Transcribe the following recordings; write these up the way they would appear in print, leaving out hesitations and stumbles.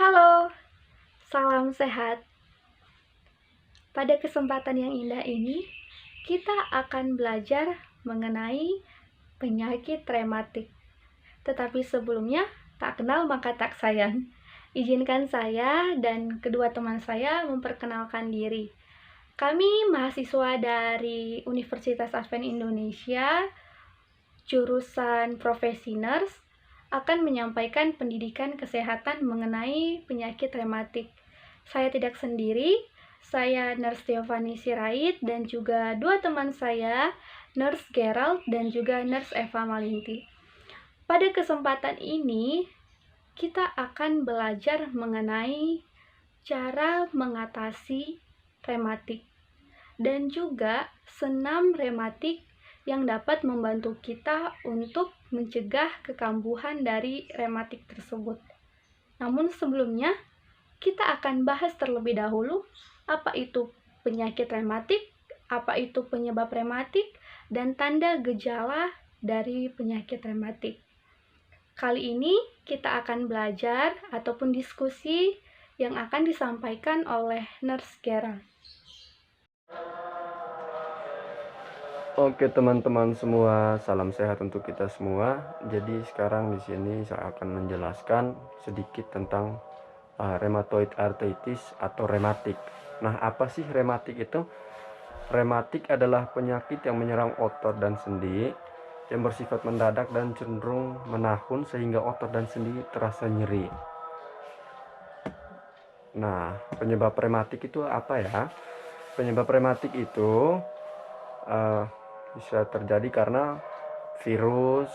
Halo, salam sehat. Pada kesempatan yang indah ini, kita akan belajar mengenai penyakit rematik. Tetapi sebelumnya, tak kenal maka tak sayang. Izinkan saya dan kedua teman saya memperkenalkan diri. Kami mahasiswa dari Universitas Advent Indonesia, jurusan profesi nurse, akan menyampaikan pendidikan kesehatan mengenai penyakit rematik. Saya tidak sendiri, saya Nurse Tiffany Sirait dan juga dua teman saya, Nurse Gerald dan juga Nurse Eva Malinti. Pada kesempatan ini, kita akan belajar mengenai cara mengatasi rematik dan juga senam rematik yang dapat membantu kita untuk mencegah kekambuhan dari rematik tersebut. Namun sebelumnya, kita akan bahas terlebih dahulu apa itu penyakit rematik, apa itu penyebab rematik, dan tanda gejala dari penyakit rematik. Kali ini kita akan belajar ataupun diskusi yang akan disampaikan oleh Nurse Gerald. Oke teman-teman semua, salam sehat untuk kita semua. Jadi sekarang di sini saya akan menjelaskan sedikit tentang rheumatoid arthritis atau rematik. Nah, apa sih rematik itu? Rematik adalah penyakit yang menyerang otot dan sendi yang bersifat mendadak dan cenderung menahun sehingga otot dan sendi terasa nyeri. Nah, penyebab rematik itu apa ya? Penyebab rematik itu bisa terjadi karena virus,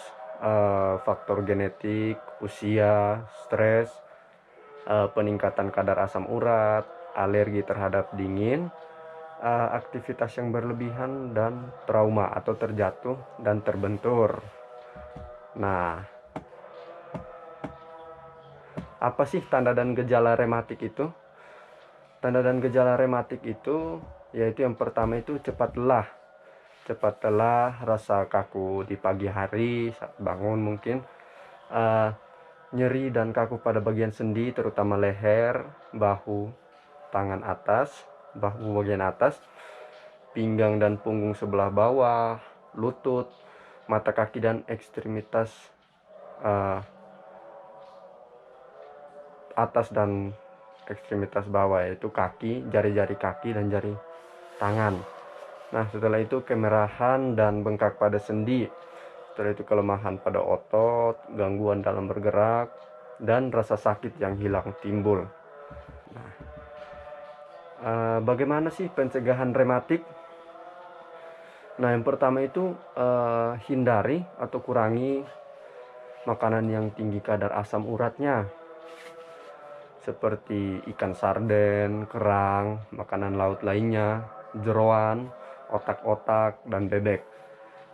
faktor genetik, usia, stres, peningkatan kadar asam urat, alergi terhadap dingin, aktivitas yang berlebihan, dan trauma atau terjatuh dan terbentur. Nah, apa sih tanda dan gejala rematik itu? Tanda dan gejala rematik itu yaitu yang pertama itu cepat lelah, rasa kaku di pagi hari saat bangun mungkin, nyeri dan kaku pada bagian sendi terutama leher, bahu, tangan atas, bahu bagian atas, pinggang dan punggung sebelah bawah, lutut, mata kaki dan ekstremitas atas dan ekstremitas bawah yaitu kaki, jari-jari kaki dan jari tangan. Nah, setelah itu kemerahan dan bengkak pada sendi. Setelah itu kelemahan pada otot, gangguan dalam bergerak, dan rasa sakit yang hilang timbul. Nah, bagaimana sih pencegahan rematik? Nah, yang pertama itu hindari atau kurangi makanan yang tinggi kadar asam uratnya, seperti ikan sarden, kerang, makanan laut lainnya, jeroan, otak-otak, dan bebek.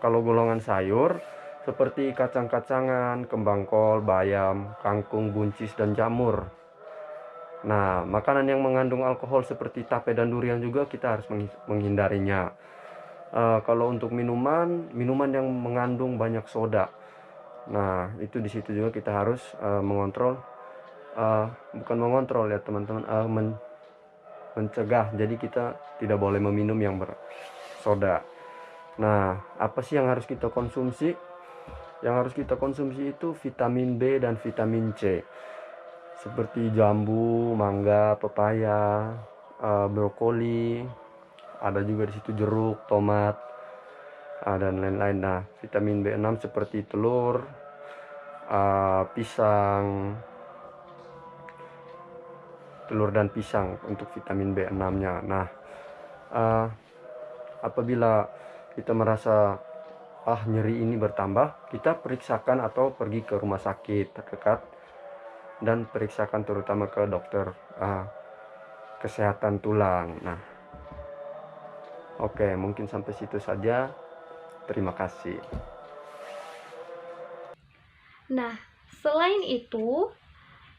Kalau golongan sayur, seperti kacang-kacangan, kembang kol, bayam, kangkung, buncis, dan jamur. Nah, makanan yang mengandung alkohol seperti tape dan durian juga kita harus menghindarinya. Kalau untuk minuman yang mengandung banyak soda. Nah, itu di situ juga kita harus mengontrol, bukan mengontrol ya teman-teman, mencegah. Jadi kita tidak boleh meminum yang bersoda. Nah, apa sih yang harus kita konsumsi? Yang harus kita konsumsi itu vitamin B dan vitamin C, seperti jambu, mangga, pepaya, brokoli, ada juga di situ jeruk, tomat, dan lain-lain. Nah, vitamin B6 seperti telur, pisang, telur dan pisang untuk vitamin B6-nya. Nah, apabila kita merasa nyeri ini bertambah, kita periksakan atau pergi ke rumah sakit terdekat dan periksakan terutama ke dokter kesehatan tulang. Nah, oke, mungkin sampai situ saja. Terima kasih. Nah, selain itu,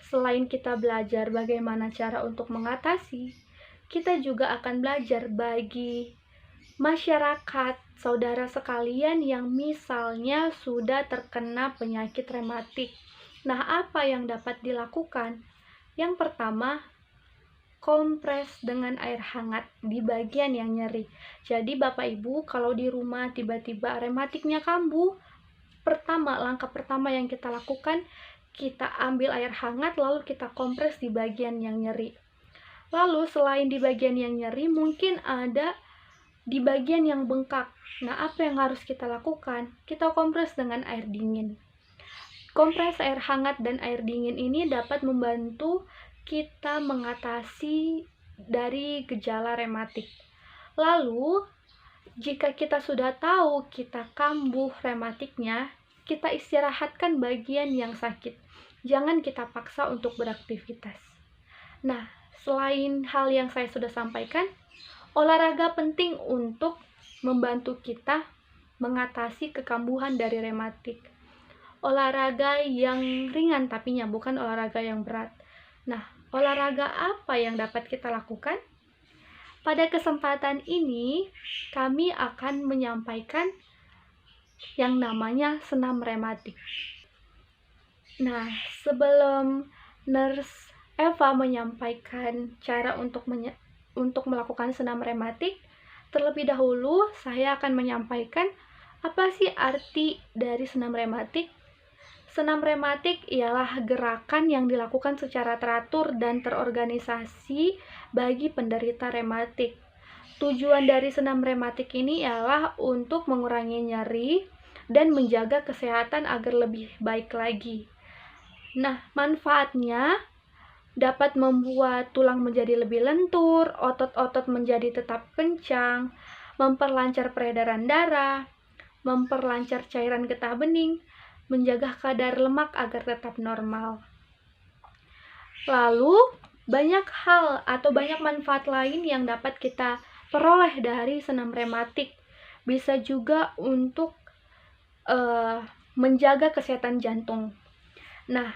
selain kita belajar bagaimana cara untuk mengatasi, kita juga akan belajar bagi masyarakat, saudara sekalian yang misalnya sudah terkena penyakit rematik. Nah, apa yang dapat dilakukan? Yang pertama, kompres dengan air hangat di bagian yang nyeri. Jadi Bapak Ibu, kalau di rumah tiba-tiba rematiknya kambuh, langkah pertama yang kita lakukan, kita ambil air hangat lalu kita kompres di bagian yang nyeri. Lalu selain di bagian yang nyeri, mungkin ada di bagian yang bengkak. Nah, apa yang harus kita lakukan? Kita kompres dengan air dingin. Kompres air hangat dan air dingin ini dapat membantu kita mengatasi dari gejala rematik. Lalu, jika kita sudah tahu kita kambuh rematiknya, kita istirahatkan bagian yang sakit. Jangan kita paksa untuk beraktivitas. Nah, selain hal yang saya sudah sampaikan, olahraga penting untuk membantu kita mengatasi kekambuhan dari rematik. Olahraga yang ringan tapinya, bukan olahraga yang berat. Nah, olahraga apa yang dapat kita lakukan? Pada kesempatan ini, kami akan menyampaikan yang namanya senam rematik. Nah, sebelum Nurse Eva menyampaikan cara untuk melakukan senam rematik, terlebih dahulu saya akan menyampaikan apa sih arti dari senam rematik. Senam rematik ialah gerakan yang dilakukan secara teratur dan terorganisasi bagi penderita rematik. Tujuan dari senam rematik ini ialah untuk mengurangi nyeri dan menjaga kesehatan agar lebih baik lagi. Nah, manfaatnya dapat membuat tulang menjadi lebih lentur, otot-otot menjadi tetap kencang, memperlancar peredaran darah, memperlancar cairan getah bening, menjaga kadar lemak agar tetap normal. Lalu, banyak hal atau banyak manfaat lain yang dapat kita peroleh dari senam rematik. Bisa juga untuk menjaga kesehatan jantung. Nah,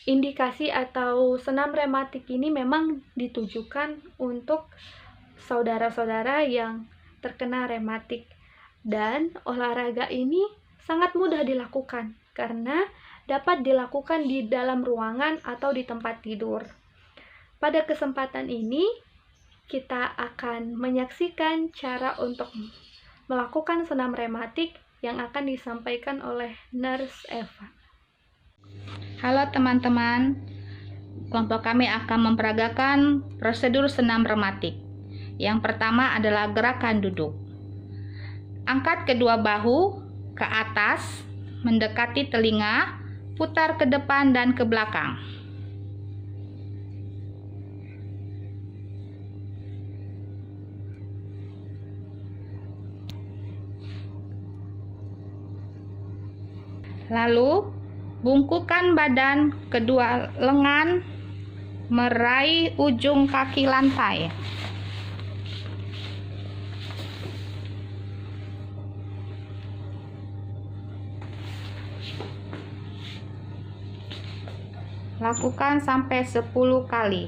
indikasi atau senam rematik ini memang ditujukan untuk saudara-saudara yang terkena rematik. Dan olahraga ini sangat mudah dilakukan karena dapat dilakukan di dalam ruangan atau di tempat tidur. Pada kesempatan ini, kita akan menyaksikan cara untuk melakukan senam rematik yang akan disampaikan oleh Nurse Eva. Halo teman-teman, kelompok kami akan memperagakan prosedur senam rematik. Yang pertama adalah gerakan duduk. Angkat kedua bahu ke atas, mendekati telinga, putar ke depan dan ke belakang. Lalu, bungkukan badan kedua lengan meraih ujung kaki lantai. Lakukan sampai 10 kali.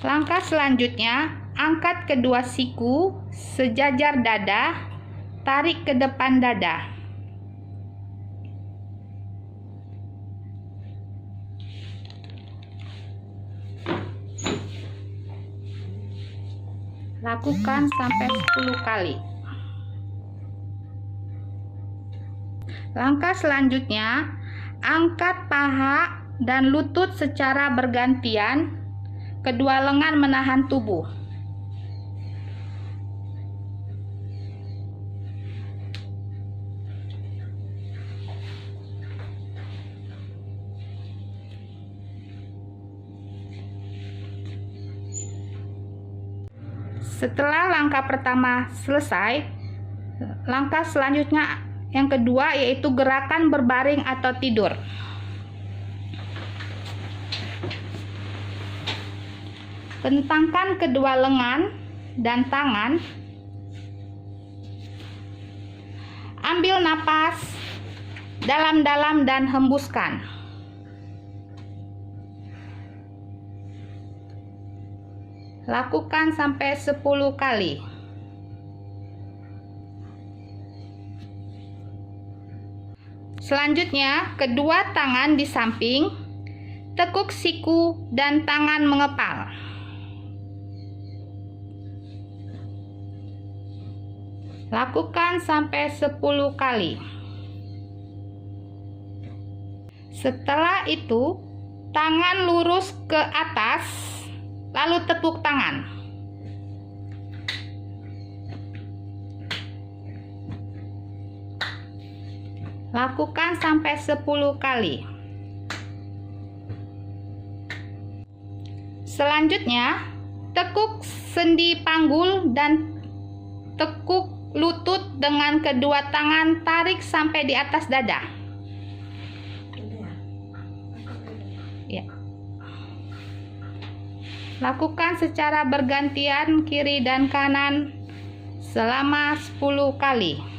Langkah selanjutnya, angkat kedua siku sejajar dada, tarik ke depan dada. Lakukan sampai 10 kali. Langkah selanjutnya, angkat paha dan lutut secara bergantian, kedua lengan menahan tubuh. Setelah langkah pertama selesai, langkah selanjutnya yang kedua yaitu gerakan berbaring atau tidur. Bentangkan kedua lengan dan tangan. Ambil napas dalam-dalam dan hembuskan. Lakukan sampai 10 kali. Selanjutnya, kedua tangan di samping, tekuk siku dan tangan mengepal. Lakukan sampai 10 kali. Setelah itu, tangan lurus ke atas, lalu tepuk tangan. Lakukan sampai 10 kali. Selanjutnya, tekuk sendi panggul dan tekuk lutut dengan kedua tangan, tarik sampai di atas dada. Ya. Lakukan secara bergantian kiri dan kanan selama 10 kali.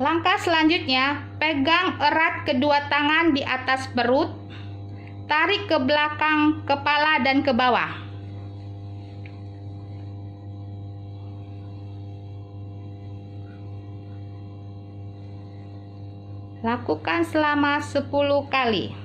Langkah selanjutnya, pegang erat kedua tangan di atas perut, tarik ke belakang kepala dan ke bawah. Lakukan selama 10 kali.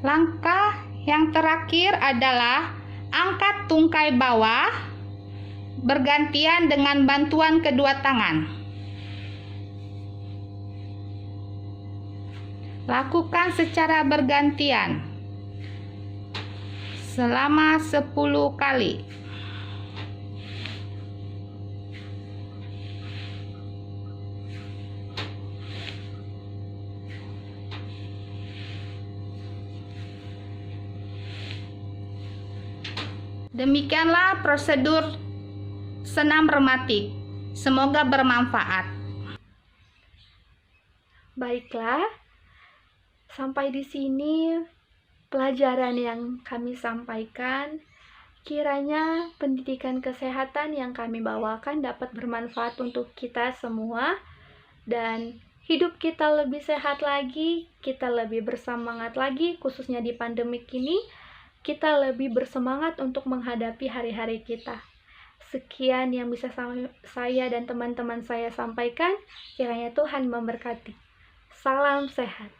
Langkah yang terakhir adalah angkat tungkai bawah bergantian dengan bantuan kedua tangan. Lakukan secara bergantian selama 10 kali. Demikianlah prosedur senam rematik. Semoga bermanfaat. Baiklah, sampai di sini pelajaran yang kami sampaikan. Kiranya pendidikan kesehatan yang kami bawakan dapat bermanfaat untuk kita semua, dan hidup kita lebih sehat lagi, kita lebih bersemangat lagi, khususnya di pandemik ini. Kita lebih bersemangat untuk menghadapi hari-hari kita. Sekian yang bisa saya dan teman-teman saya sampaikan. Kiranya Tuhan memberkati. Salam sehat.